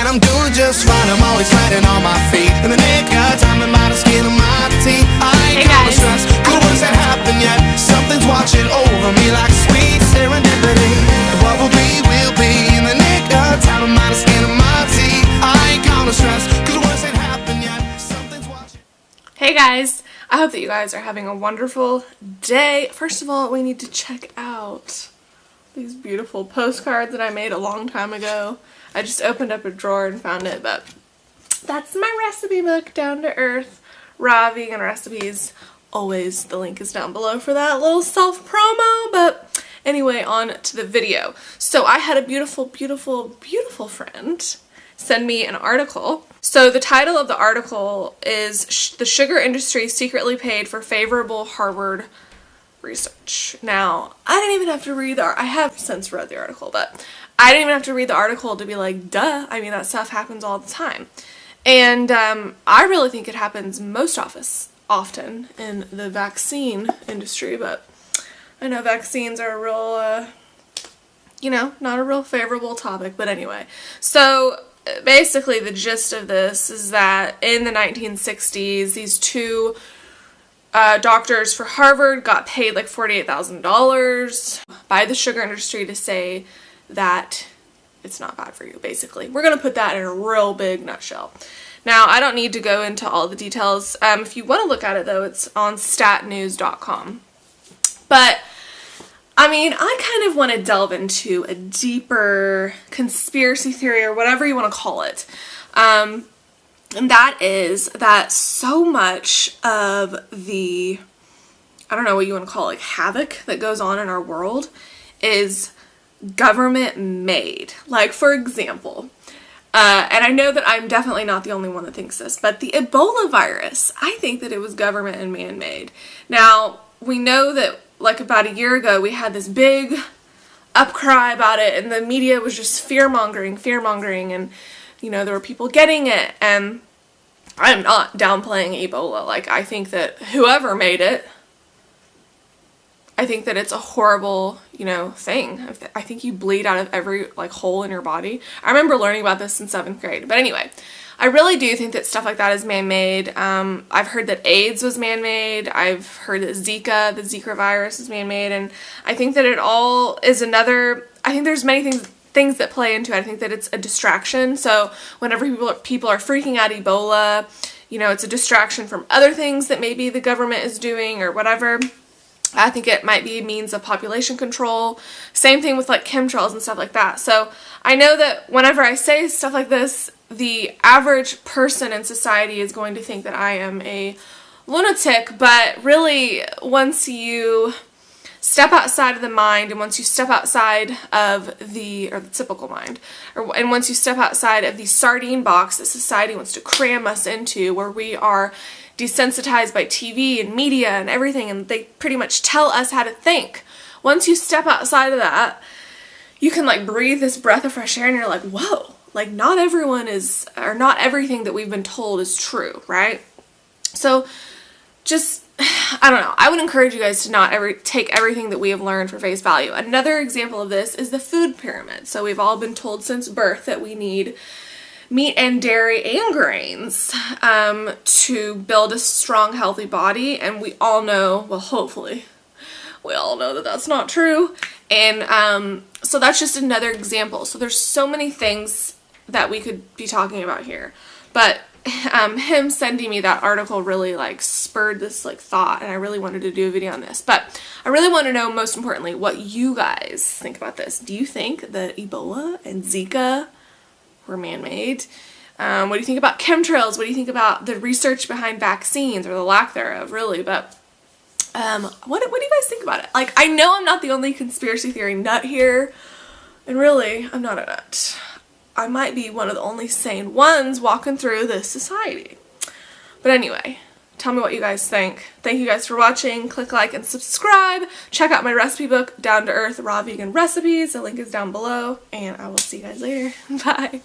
and I'm doing just fine. I'm always landing on my feet in the nick of time, and by the skin of my teeth. I ain't gonna stress, good ones that happen yet. Something's watching over me like sweet serendipity. And what will be in the nick of time, and by the skin of my teeth. I ain't gonna stress, good ones that happen yet. Something's watching. Hey guys, I hope that you guys are having a wonderful day. First of all, we need to check out these beautiful postcards that I made a long time ago. I just opened up a drawer and found it, but that's my recipe book, Down to Earth, Raw Vegan Recipes. Always, the link is down below for that little self-promo, but anyway, on to the video. So I had a beautiful, beautiful, beautiful friend send me an article. So the title of the article is The Sugar Industry Secretly Paid for Favorable Harvard Research. Now, I didn't even have to read I have since read the article, but I didn't even have to read the article to be like, duh. I mean, that stuff happens all the time. And I really think it happens most often in the vaccine industry, but I know vaccines are a real, not a real favorable topic, but anyway. So basically the gist of this is that in the 1960s, these two doctors for Harvard got paid like $48,000 by the sugar industry to say that it's not bad for you, basically. We're going to put that in a real big nutshell. Now, I don't need to go into all the details. If you want to look at it, though, it's on statnews.com. But, I mean, I kind of want to delve into a deeper conspiracy theory or whatever you want to call it. And that is that so much of the, I don't know what you want to call it, like havoc that goes on in our world is government made. Like, for example, and I know that I'm definitely not the only one that thinks this, but the Ebola virus, I think that it was government and man-made. Now, we know that like about a year ago we had this big upcry about it, and the media was just fear-mongering, and there were people getting it, and I'm not downplaying Ebola. Like, I think that whoever made it, I think that it's a horrible, thing. I think you bleed out of every, hole in your body. I remember learning about this in 7th grade. But anyway, I really do think that stuff like that is man-made. I've heard that AIDS was man-made. I've heard that the Zika virus is man-made. And I think that it all is I think there's many things that play into it. I think that it's a distraction. So whenever people are freaking out Ebola, it's a distraction from other things that maybe the government is doing or whatever. I think it might be a means of population control. Same thing with like chemtrails and stuff like that. So I know that whenever I say stuff like this, the average person in society is going to think that I am a lunatic, but really once you step outside of the mind, and once you step outside of the typical mind, and once you step outside of the sardine box that society wants to cram us into, where we are desensitized by TV and media and everything, and they pretty much tell us how to think. Once you step outside of that, you can breathe this breath of fresh air, and you're like, whoa, not everything that we've been told is true, right? So just, I don't know, I would encourage you guys to not take everything that we have learned for face value. Another example of this is the food pyramid. So we've all been told since birth that we need meat and dairy and grains to build a strong, healthy body, and we all know, well, hopefully, we all know that that's not true, and so that's just another example. So there's so many things that we could be talking about here, but him sending me that article really spurred this thought, and I really wanted to do a video on this. But I really want to know, most importantly, what you guys think about this. Do you think that Ebola and Zika were man-made? What do you think about chemtrails? What do you think about the research behind vaccines, or the lack thereof, really? But what do you guys think about it? I know I'm not the only conspiracy theory nut here, and really, I'm not a nut. I might be one of the only sane ones walking through this society. But anyway, tell me what you guys think. Thank you guys for watching. Click like and subscribe. Check out my recipe book, Down to Earth Raw Vegan Recipes. The link is down below, and I will see you guys later. Bye.